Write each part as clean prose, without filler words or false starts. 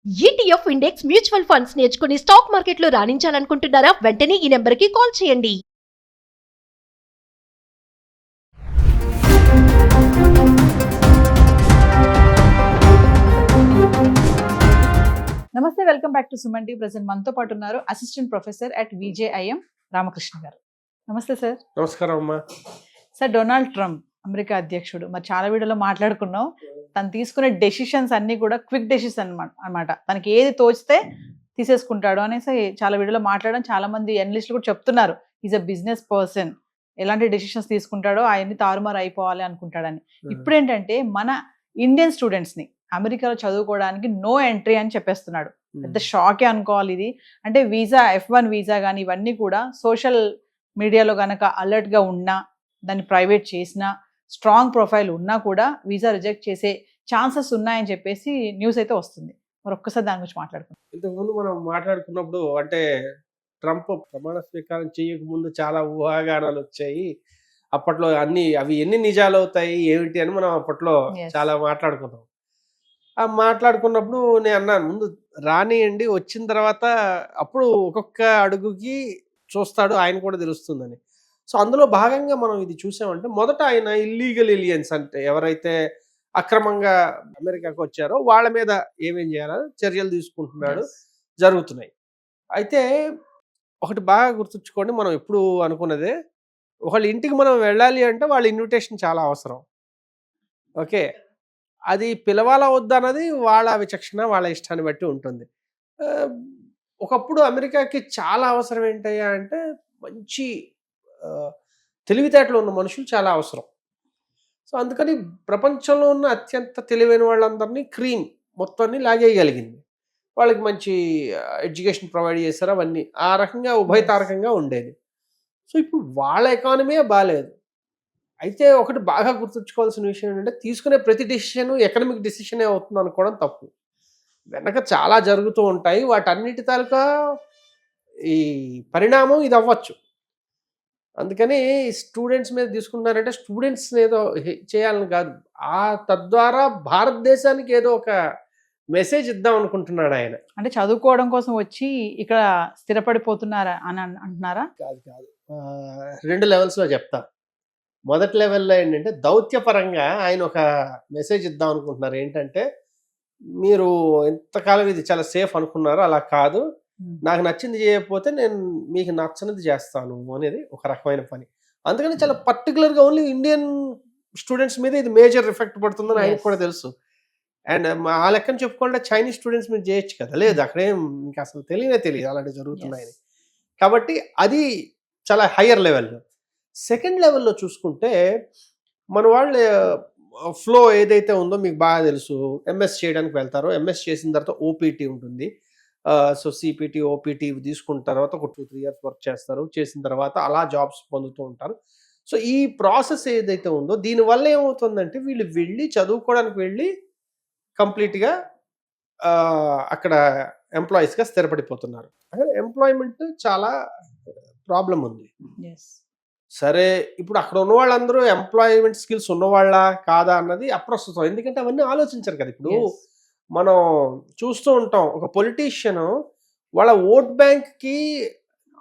ETF index mutual funds నేర్చుకుని stock మార్కెట్లో రాణించాలనుకుంటున్నారా? వెంటనే ఈ నెంబర్కి కాల్ చేయండి. నమస్తే, welcome back to Suman TV. Present మనతో పాటు ఉన్నారు అసిస్టెంట్ ప్రొఫెసర్ అట్ విజేఐఎం రామకృష్ణ గారు. నమస్తే సార్. నమస్కారం అమ్మా. సార్, డొనాల్డ్ ట్రంప్ అమెరికా అధ్యక్షుడు, మరి చాలా వీడియోలో మాట్లాడుకున్నాం. తను తీసుకునే డెసిషన్స్ అన్ని కూడా క్విక్ డెసిషన్ అనమాట. తనకి ఏది తోచితే తీసేసుకుంటాడు అనేసి చాలా వీడియోలో మాట్లాడడం, చాలా మంది అనలిస్టులు కూడా చెప్తున్నారు ఈజ్ అ బిజినెస్ పర్సన్, ఎలాంటి డెసిషన్స్ తీసుకుంటాడో అవన్నీ తారుమారు అయిపోవాలి అనుకుంటాడని. ఇప్పుడు ఏంటంటే మన ఇండియన్ స్టూడెంట్స్ని అమెరికాలో చదువుకోవడానికి నో ఎంట్రీ అని చెప్పేస్తున్నాడు. పెద్ద షాకే అనుకోవాలి ఇది. అంటే వీసా, F1 వీసా కానీ ఇవన్నీ కూడా సోషల్ మీడియాలో కనుక అలర్ట్గా ఉన్నా, దాన్ని ప్రైవేట్ చేసినా, స్ట్రాంగ్ ప్రొఫైల్ ఉన్నా కూడా వీసా రిజెక్ట్ చేసే ఛాన్సెస్ ఉన్నాయని చెప్పేసి న్యూస్ అయితే వస్తుంది. మరి ఒక్కసారి దాని గురించి మాట్లాడుకుందాం. ఇంతకుముందు మనం మాట్లాడుకున్నప్పుడు అంటే ట్రంప్ ప్రమాణ స్వీకారం చేయకముందు చాలా ఊహాగానాలు వచ్చాయి. అప్పట్లో అవి ఎన్ని నిజాలు అవుతాయి ఏమిటి అని మనం అప్పట్లో చాలా మాట్లాడుకున్నాం. ఆ మాట్లాడుకున్నప్పుడు నేను అన్నాను, ముందు రానియండి, వచ్చిన తర్వాత అప్పుడు ఒక్కొక్క అడుగుకి చూస్తాడు, ఆయన కూడా తెలుస్తుందని. సో అందులో భాగంగా మనం ఇది చూసామంటే, మొదట ఆయన ఇల్లీగల్ ఎలియన్స్ అంటే ఎవరైతే అక్రమంగా అమెరికాకు వచ్చారో వాళ్ళ మీద ఏమేం చేయాలని చర్యలు తీసుకుంటున్నాడు, జరుగుతున్నాయి. అయితే ఒకటి బాగా గుర్తుంచుకోండి, మనం ఎప్పుడు అనుకున్నదే, ఒకళ్ళ ఇంటికి మనం వెళ్ళాలి అంటే వాళ్ళ ఇన్విటేషన్ చాలా అవసరం. ఓకే, అది పిలవాలా వద్దా అన్నది వాళ్ళ విచక్షణ, వాళ్ళ ఇష్టాన్ని బట్టి ఉంటుంది. ఒకప్పుడు అమెరికాకి చాలా అవసరం ఏంటయ్యా అంటే, మంచి తెలివితేటలు ఉన్న మనుషులు చాలా అవసరం. సో అందుకని ప్రపంచంలో ఉన్న అత్యంత తెలివైన వాళ్ళందరినీ క్రీమ్ మొత్తాన్ని లాగేయగలిగింది. వాళ్ళకి మంచి ఎడ్యుకేషన్ ప్రొవైడ్ చేశారు, అవన్నీ ఆ రకంగా ఉభయతారకంగా ఉండేది. సో ఇప్పుడు వాళ్ళ ఎకానమీ బాగాలేదు. అయితే ఒకటి బాగా గుర్తుంచుకోవాల్సిన విషయం ఏంటంటే, తీసుకునే ప్రతి డెసిషన్ ఎకనామిక్ డెసిషనే అవుతుంది అనుకోవడం తప్పు. వెనక చాలా జరుగుతూ ఉంటాయి, వాటన్నిటి తాలూకా ఈ పరిణామం ఇది అవ్వచ్చు. అందుకని స్టూడెంట్స్ మీద తీసుకుంటున్నారంటే స్టూడెంట్స్ ఏదో చేయాలని కాదు, తద్వారా భారతదేశానికి ఏదో ఒక మెసేజ్ ఇద్దాం అనుకుంటున్నాడు ఆయన. అంటే చదువుకోవడం కోసం వచ్చి ఇక్కడ స్థిరపడిపోతున్నారా అని అంటున్నారా? కాదు కాదు, 2 లెవెల్స్లో చెప్తా. మొదటి లెవెల్లో ఏంటంటే, దౌత్యపరంగా ఆయన ఒక మెసేజ్ ఇద్దాం అనుకుంటున్నారు. ఏంటంటే, మీరు ఎంతకాలం ఇది చాలా సేఫ్ అనుకున్నారు, అలా కాదు, నాకు నచ్చింది చేయకపోతే నేను మీకు నచ్చనిది చేస్తాను అనేది ఒక రకమైన పని. అందుకని చాలా పర్టికులర్గా ఓన్లీ ఇండియన్ స్టూడెంట్స్ మీద ఇది మేజర్ ఎఫెక్ట్ పడుతుందని ఆయనకు కూడా తెలుసు. అండ్ ఆ లెక్కన చెప్పుకుంటే చైనీస్ స్టూడెంట్స్ మీద చేయొచ్చు కదా, లేదు అక్కడేం ఇంకా అసలు తెలియదు అలాంటివి జరుగుతున్నాయని. కాబట్టి అది చాలా హయ్యర్ లెవెల్లో. సెకండ్ లెవెల్లో చూసుకుంటే, మన వాళ్ళు ఫ్లో ఏదైతే ఉందో మీకు బాగా తెలుసు. ఎంఎస్ చేయడానికి వెళ్తారు, ఎంఎస్ చేసిన తర్వాత ఓపీటీ ఉంటుంది. సో సిపిటి, ఓపీటీ తీసుకున్న తర్వాత ఒక 2-3 ఇయర్స్ వర్క్ చేస్తారు. చేసిన తర్వాత అలా జాబ్స్ పొందుతూ ఉంటారు. సో ఈ ప్రాసెస్ ఏదైతే ఉందో, దీనివల్ల ఏమవుతుందంటే, వీళ్ళు వెళ్ళి చదువుకోవడానికి వెళ్ళి కంప్లీట్గా అక్కడ ఎంప్లాయీస్గా స్థిరపడిపోతున్నారు. అదే ఎంప్లాయ్మెంట్ చాలా ప్రాబ్లం ఉంది. సరే, ఇప్పుడు అక్కడ ఉన్న వాళ్ళందరూ ఎంప్లాయ్మెంట్ స్కిల్స్ ఉన్నవాళ్ళ కాదా అన్నది అప్రస్తుతం. ఎందుకంటే అవన్నీ ఆలోచించరు కదా. ఇప్పుడు మనం చూస్తూ ఉంటాం, ఒక పొలిటీషియన్ వాళ్ళ ఓట్ బ్యాంక్కి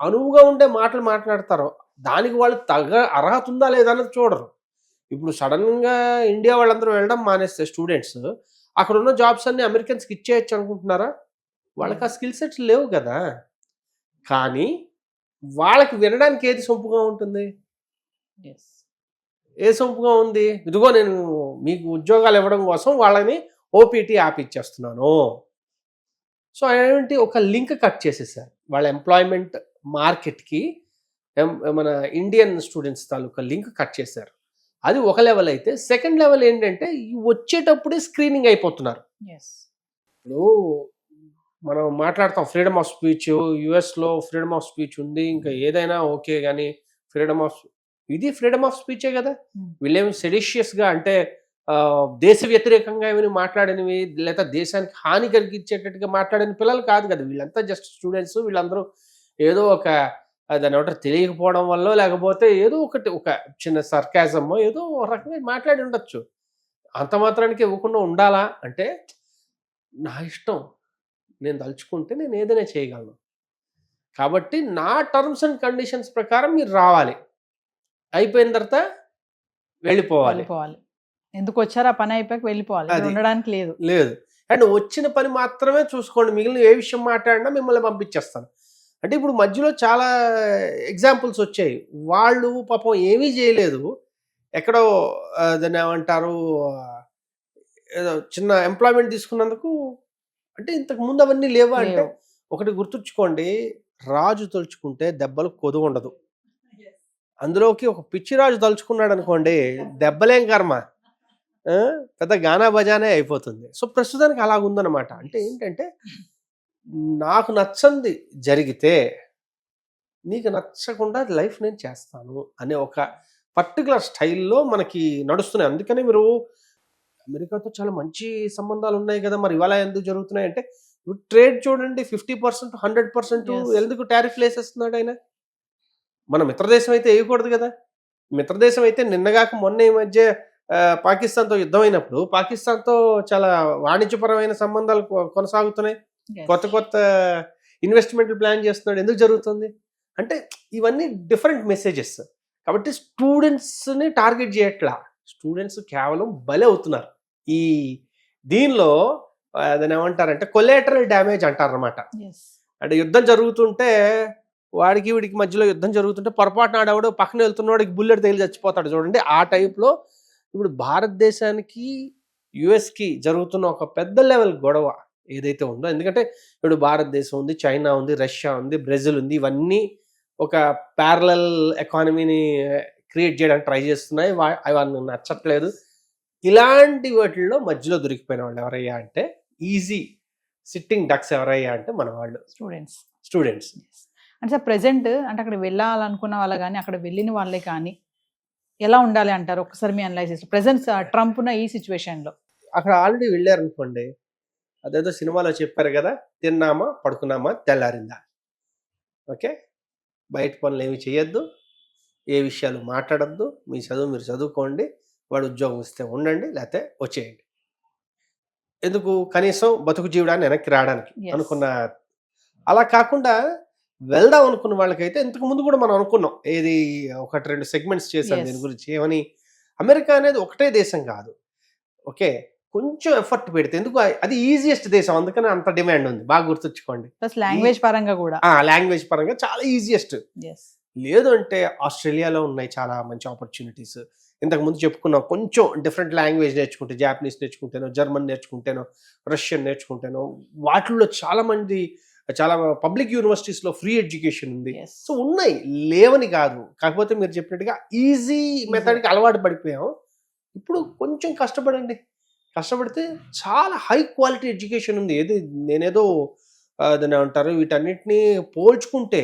అనువుగా ఉండే మాటలు మాట్లాడతారు, దానికి వాళ్ళు అర్హత ఉందా లేదా అన్నది చూడరు. ఇప్పుడు సడన్గా ఇండియా వాళ్ళందరూ వెళ్ళడం మానేస్తే స్టూడెంట్స్, అక్కడ ఉన్న జాబ్స్ అన్ని అమెరికన్స్కి ఇచ్చేయచ్చు అనుకుంటున్నారా? వాళ్ళకి ఆ స్కిల్ సెట్స్ లేవు కదా. కానీ వాళ్ళకి వినడానికి ఏది సొంపుగా ఉంటుంది? ఏ సొంపుగా ఉంది? ఇదిగో నేను మీకు ఉద్యోగాలు ఇవ్వడం కోసం వాళ్ళని ఓపీటీ యాప్ ఇచ్చేస్తున్నాను. సో ఏంటి, ఒక లింక్ కట్ చేసేసారు వాళ్ళ ఎంప్లాయ్మెంట్ మార్కెట్కి. మన ఇండియన్ స్టూడెంట్స్ తాలూకా లింక్ కట్ చేశారు. అది ఒక లెవెల్. అయితే సెకండ్ లెవెల్ ఏంటంటే, వచ్చేటప్పుడే స్క్రీనింగ్ అయిపోతున్నారు. ఇప్పుడు మనం మాట్లాడతాం ఫ్రీడమ్ ఆఫ్ స్పీచ్, యుఎస్లో ఫ్రీడమ్ ఆఫ్ స్పీచ్ ఉంది, ఇంకా ఏదైనా ఓకే, కానీ ఇది ఫ్రీడమ్ ఆఫ్ స్పీచే కదా. వీళ్ళేమి సెడిషియస్గా అంటే దేశ వ్యతిరేకంగా ఏమైనా మాట్లాడినవి, లేదా దేశానికి హాని కలిగించేటట్టుగా మాట్లాడిన పిల్లలు కాదు కదా. వీళ్ళంతా జస్ట్ స్టూడెంట్స్. వీళ్ళందరూ ఏదో ఒక దాని ఏమంటారు తెలియకపోవడం వల్ల, లేకపోతే ఏదో ఒకటి ఒక చిన్న సర్కాజమో ఏదో ఒక రకంగా మాట్లాడి ఉండొచ్చు. అంత మాత్రానికి ఇవ్వకుండా ఉండాలా అంటే, నా ఇష్టం. నేను తలుచుకుంటే నేను ఏదైనా చేయగలను. కాబట్టి నా టర్మ్స్ అండ్ కండిషన్స్ ప్రకారం మీరు రావాలి. అయిపోయిన తర్వాత వెళ్ళిపోవాలి. ఎందుకు వచ్చారు, ఆ పని అయిపోయాక వెళ్ళిపోవాలి, అది. ఉండడానికి లేదు. లేదు. అండ్ వచ్చిన పని మాత్రమే చూసుకోండి. మిగిలిన ఏ విషయం మాట్లాడినా మిమ్మల్ని పంపించేస్తాను. అంటే ఇప్పుడు మధ్యలో చాలా ఎగ్జాంపుల్స్ వచ్చాయి. వాళ్ళు పాపం ఏమీ చేయలేదు. ఎక్కడో దాన్ని ఏమంటారు, ఏదో చిన్న ఎంప్లాయ్మెంట్ తీసుకున్నందుకు. అంటే ఇంతకు ముందు అవన్నీ లేవా అంటే, లేవు. ఒకటి గుర్తుంచుకోండి, రాజు తలుచుకుంటే దెబ్బలు కొదువు ఉండదు. అందులోకి ఒక పిచ్చిరాజు తలుచుకున్నాడు అనుకోండి, దెబ్బలేం కర్మ, పెద్ద గానా బజానే అయిపోతుంది. సో ప్రస్తుతానికి అలాగుందనమాట. అంటే ఏంటంటే, నాకు నచ్చంది జరిగితే నీకు నచ్చకుండా లైఫ్ నేను చేస్తాను అనే ఒక పర్టికులర్ స్టైల్లో మనకి నడుస్తున్నాయి. అందుకని మీరు అమెరికాతో చాలా మంచి సంబంధాలు ఉన్నాయి కదా, మరి ఇవాళ ఎందుకు జరుగుతున్నాయి అంటే, ట్రేడ్ చూడండి 50%, 100% Yes. ఎందుకు టారిఫ్లు వేసేస్తున్నాడు ఆయన? మన మిత్రదేశం అయితే వేయకూడదు కదా. మిత్రదేశం అయితే నిన్నగాక మొన్న ఈ మధ్య పాకిస్తాన్తో యుద్ధం అయినప్పుడు పాకిస్తాన్తో చాలా వాణిజ్యపరమైన సంబంధాలు కొనసాగుతున్నాయి. Yes. కొత్త కొత్త ఇన్వెస్ట్మెంట్లు ప్లాన్ చేస్తున్నాడు. ఎందుకు జరుగుతుంది అంటే, ఇవన్నీ డిఫరెంట్ మెసేజెస్. కాబట్టి స్టూడెంట్స్ని టార్గెట్ చేయట్లా, స్టూడెంట్స్ కేవలం బలి అవుతున్నారు. ఈ దీనిలో దాన్ని ఏమంటారంటే కొలేటరల్ డ్యామేజ్ అంటారనమాట. Yes. అంటే యుద్ధం జరుగుతుంటే వాడికి వీడికి మధ్యలో యుద్ధం జరుగుతుంటే పొరపాటున ఆడవాడు పక్కన వెళ్తున్నవాడికి బుల్లెట్ తగిలి చచ్చిపోతాడు చూడండి. ఆ టైప్లో ఇప్పుడు భారతదేశానికి యుఎస్కి జరుగుతున్న ఒక పెద్ద లెవెల్ గొడవ ఏదైతే ఉందో, ఎందుకంటే ఇప్పుడు భారతదేశం ఉంది, చైనా ఉంది, రష్యా ఉంది, బ్రెజిల్ ఉంది, ఇవన్నీ ఒక ప్యారలల్ ఎకానమీని క్రియేట్ చేయడానికి ట్రై చేస్తున్నాయి. అవి నచ్చట్లేదు. ఇలాంటి వాటిల్లో మధ్యలో దొరికిపోయిన వాళ్ళు ఎవరయ్యా అంటే, ఈజీ సిట్టింగ్ డక్స్ ఎవరయ్యా అంటే మన వాళ్ళు స్టూడెంట్స్. అంటే సార్ ప్రెసెంట్ అంటే అక్కడ వెళ్ళాలనుకున్న వాళ్ళు కానీ అక్కడ వెళ్ళిన వాళ్ళే కానీ ఎలా ఉండాలి అంటారు? ఒకసారి మీ అనలైజ్ ప్రెసెంట్ ట్రంప్ ఉన్న ఈ సిచ్యువేషన్లో. అక్కడ ఆల్రెడీ వెళ్ళారనుకోండి, అదేదో సినిమాలో చెప్పారు కదా, తిన్నామా పడుకున్నామా తెల్లారిందా. ఓకే, బయట పనులు ఏమి చేయొద్దు, ఏ విషయాలు మాట్లాడద్దు, మీ చదువు మీరు చదువుకోండి, వాడు ఉద్యోగం ఇస్తే ఉండండి, లేకపోతే వచ్చేయండి. ఎందుకు, కనీసం బతుకు జీవడాన్ని వెనక్కి రావడానికి అనుకున్న. అలా కాకుండా వెళ్దాం అనుకున్న వాళ్ళకైతే ఇంతకు ముందు కూడా మనం అనుకున్నాం, ఏది 1-2 సెగ్మెంట్స్ చేశాం దీని గురించి. ఏమని, అమెరికా అనేది ఒకటే దేశం కాదు. ఓకే, కొంచెం ఎఫర్ట్ పెడితే, ఎందుకు అది ఈజియెస్ట్ దేశం, అందుకని అంత డిమాండ్ ఉంది. బాగా గుర్తుంచుకోండి. లాంగ్వేజ్ పరంగా కూడా, లాంగ్వేజ్ పరంగా చాలా ఈజియెస్ట్. లేదు అంటే ఆస్ట్రేలియాలో ఉన్నాయి చాలా మంచి ఆపర్చునిటీస్. ఇంతకు ముందు చెప్పుకున్నాం, కొంచెం డిఫరెంట్ లాంగ్వేజ్ నేర్చుకుంటే, జాపనీస్ నేర్చుకుంటేనో, జర్మన్ నేర్చుకుంటేనో, రష్యన్ నేర్చుకుంటేనో, వాటిల్లో చాలా పబ్లిక్ యూనివర్సిటీస్లో ఫ్రీ ఎడ్యుకేషన్ ఉంది. సో ఉన్నాయి, లేవని కాదు. కాకపోతే మీరు చెప్పినట్టుగా ఈజీ మెథడ్కి అలవాటు పడిపోయాం. ఇప్పుడు కొంచెం కష్టపడితే చాలా హై క్వాలిటీ ఎడ్యుకేషన్ ఉంది. నేనేదో దాన్ని ఏమంటారు, వీటన్నిటిని పోల్చుకుంటే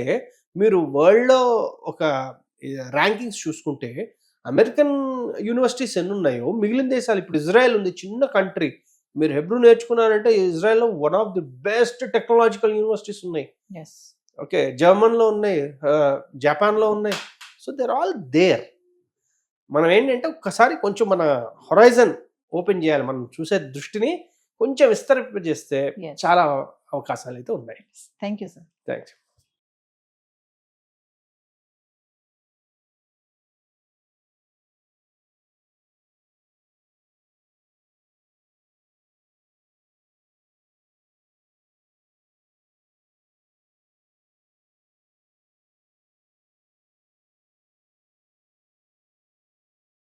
మీరు వరల్డ్లో ఒక ర్యాంకింగ్స్ చూసుకుంటే అమెరికన్ యూనివర్సిటీస్ ఎన్ని ఉన్నాయో మిగిలిన దేశాలు, ఇప్పుడు ఇజ్రాయెల్ ఉంది, చిన్న కంట్రీ, మీరు హెబ్రూ నేర్చుకున్నారంటే ఇజ్రాయెల్లో one of the best technological universities ఉన్నాయి. ఓకే, జర్మన్లో ఉన్నాయి, జపాన్లో ఉన్నాయి. So they're all there. మనం ఏంటంటే ఒక్కసారి కొంచెం మన హొరైజన్ ఓపెన్ చేయాలి, మనం చూసే దృష్టిని కొంచెం విస్తరింపజేస్తే చాలా అవకాశాలు అయితే ఉన్నాయి. Thank you sir. థ్యాంక్స్.